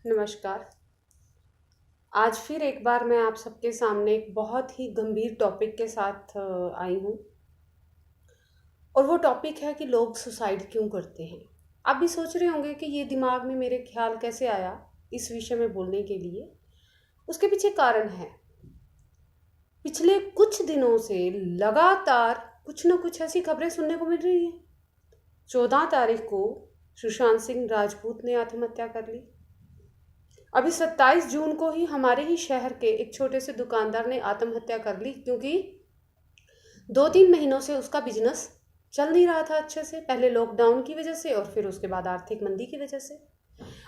नमस्कार। आज फिर एक बार मैं आप सबके सामने एक बहुत ही गंभीर टॉपिक के साथ आई हूँ। और वो टॉपिक है कि लोग सुसाइड क्यों करते हैं। आप भी सोच रहे होंगे कि ये दिमाग में मेरे ख्याल कैसे आया इस विषय में बोलने के लिए। उसके पीछे कारण है। पिछले कुछ दिनों से लगातार कुछ न कुछ ऐसी खबरें सुनने को मिल रही हैं। 14 तारीख को सुशांत सिंह राजपूत ने आत्महत्या कर ली। अभी 27 जून को ही हमारे ही शहर के एक छोटे से दुकानदार ने आत्महत्या कर ली, क्योंकि 2-3 महीनों से उसका बिजनेस चल नहीं रहा था अच्छे से। पहले लॉकडाउन की वजह से और फिर उसके बाद आर्थिक मंदी की वजह से।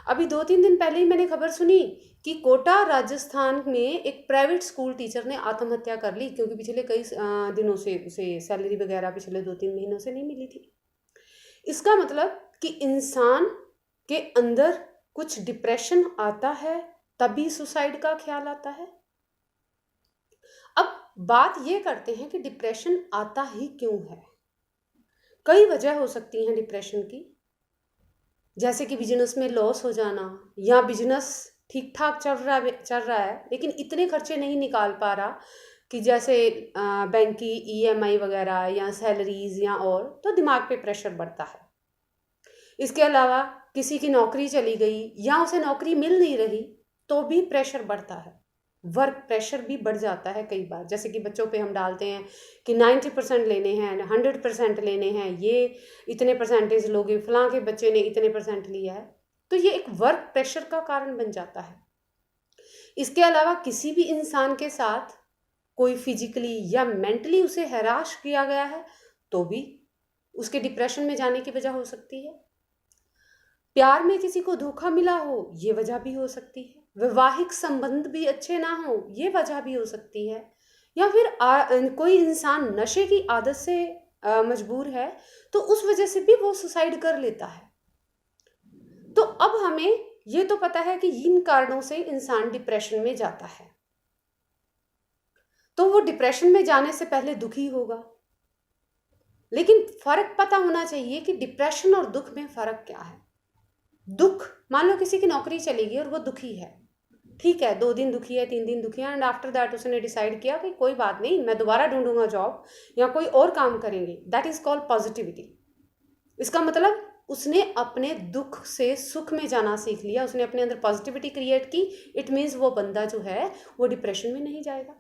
अभी 2-3 दिन पहले ही मैंने खबर सुनी कि कोटा राजस्थान में एक प्राइवेट स्कूल टीचर ने आत्महत्या कर ली, क्योंकि पिछले कई दिनों से उसे सैलरी वगैरह पिछले 2-3 महीनों से नहीं मिली थी। इसका मतलब कि इंसान के अंदर कुछ डिप्रेशन आता है, तभी सुसाइड का ख्याल आता है। अब बात ये करते हैं कि डिप्रेशन आता ही क्यों है। कई वजह हो सकती हैं डिप्रेशन की, जैसे कि बिजनेस में लॉस हो जाना, या बिजनेस ठीक ठाक चल रहा है लेकिन इतने खर्चे नहीं निकाल पा रहा कि जैसे बैंक की ईएमआई वगैरह या सैलरीज या और, तो दिमाग पे प्रेशर बढ़ता है। इसके अलावा किसी की नौकरी चली गई या उसे नौकरी मिल नहीं रही तो भी प्रेशर बढ़ता है। वर्क प्रेशर भी बढ़ जाता है कई बार, जैसे कि बच्चों पे हम डालते हैं कि 90% लेने हैं, 100% लेने हैं, ये इतने परसेंटेज लोगे, फलां के बच्चे ने इतने परसेंट लिया है, तो ये एक वर्क प्रेशर का कारण बन जाता है। इसके अलावा किसी भी इंसान के साथ कोई फिजिकली या मेंटली उसे हैरास किया गया है तो भी उसके डिप्रेशन में जाने की वजह हो सकती है। प्यार में किसी को धोखा मिला हो, ये वजह भी हो सकती है। वैवाहिक संबंध भी अच्छे ना हो, ये वजह भी हो सकती है। या फिर कोई इंसान नशे की आदत से मजबूर है तो उस वजह से भी वो सुसाइड कर लेता है। तो अब हमें ये तो पता है कि इन कारणों से इंसान डिप्रेशन में जाता है। तो वो डिप्रेशन में जाने से पहले दुखी होगा, लेकिन फर्क पता होना चाहिए कि डिप्रेशन और दुख में फर्क क्या है। दुख, मान लो किसी की नौकरी चली गई और वो दुखी है, ठीक है, 2 दिन दुखी है, 3 दिन दुखी है, एंड आफ्टर दैट उसने डिसाइड किया कि कोई बात नहीं, मैं दोबारा ढूंढूंगा जॉब या कोई और काम करेंगे। That is called positivity. इसका मतलब उसने अपने दुख से सुख में जाना सीख लिया, उसने अपने अंदर पॉजिटिविटी क्रिएट की। इट मीन्स वो बंदा जो है वो डिप्रेशन में नहीं जाएगा।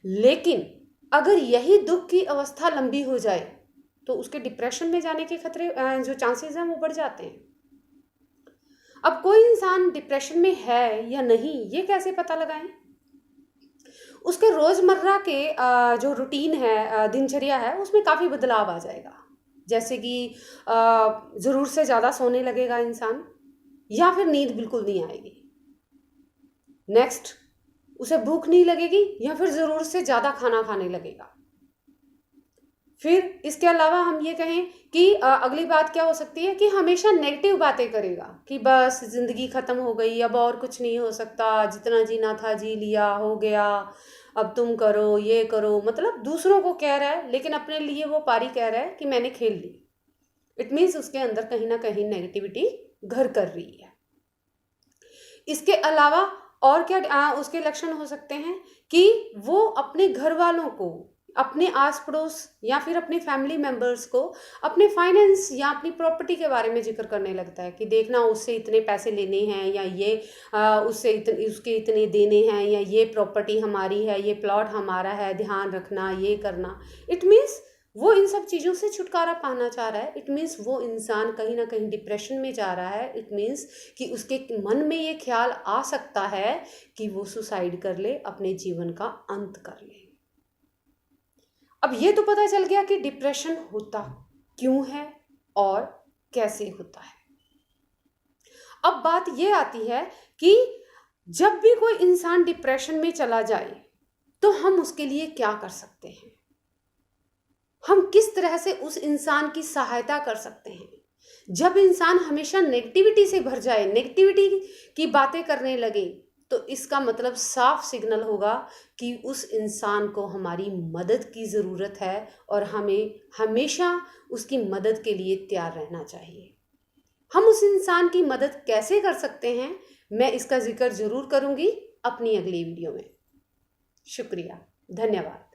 लेकिन अगर यही दुख की अवस्था लंबी हो जाए तो उसके डिप्रेशन में जाने के खतरे, जो चांसेस हैं, वो बढ़ जाते हैं। अब कोई इंसान डिप्रेशन में है या नहीं, ये कैसे पता लगाएं? उसके रोजमर्रा के जो रूटीन है, दिनचर्या है, उसमें काफी बदलाव आ जाएगा। जैसे कि जरूर से ज्यादा सोने लगेगा इंसान, या फिर नींद बिल्कुल नहीं आएगी। नेक्स्ट, उसे भूख नहीं लगेगी या फिर जरूर से ज्यादा खाना खाने लगेगा। फिर इसके अलावा हम ये कहें कि अगली बात क्या हो सकती है कि हमेशा नेगेटिव बातें करेगा कि बस जिंदगी खत्म हो गई, अब और कुछ नहीं हो सकता, जितना जीना था जी लिया, हो गया, अब तुम करो, ये करो। मतलब दूसरों को कह रहा है लेकिन अपने लिए वो पारी कह रहा है कि मैंने खेल ली। इट मीन्स उसके अंदर कहीं ना कहीं नेगेटिविटी घर कर रही है। इसके अलावा और क्या उसके लक्षण हो सकते हैं कि वो अपने घर वालों को, अपने आस पड़ोस या फिर अपने फैमिली मेंबर्स को अपने फाइनेंस या अपनी प्रॉपर्टी के बारे में जिक्र करने लगता है कि देखना, उससे इतने पैसे लेने हैं, या ये उसके इतने देने हैं, या ये प्रॉपर्टी हमारी है, ये प्लॉट हमारा है, ध्यान रखना, ये करना। इट मीन्स वो इन सब चीज़ों से छुटकारा पाना चाह रहा है। इट मीन्स वो इंसान कहीं ना कहीं डिप्रेशन में जा रहा है। इट मीन्स कि उसके मन में ये ख्याल आ सकता है कि वो सुसाइड कर ले, अपने जीवन का अंत कर ले। अब ये तो पता चल गया कि डिप्रेशन होता क्यों है और कैसे होता है। अब बात ये आती है कि जब भी कोई इंसान डिप्रेशन में चला जाए तो हम उसके लिए क्या कर सकते हैं, हम किस तरह से उस इंसान की सहायता कर सकते हैं। जब इंसान हमेशा नेगेटिविटी से भर जाए, नेगेटिविटी की बातें करने लगे, तो इसका मतलब साफ सिग्नल होगा कि उस इंसान को हमारी मदद की ज़रूरत है और हमें हमेशा उसकी मदद के लिए तैयार रहना चाहिए। हम उस इंसान की मदद कैसे कर सकते हैं, मैं इसका जिक्र जरूर करूंगी अपनी अगली वीडियो में। शुक्रिया, धन्यवाद।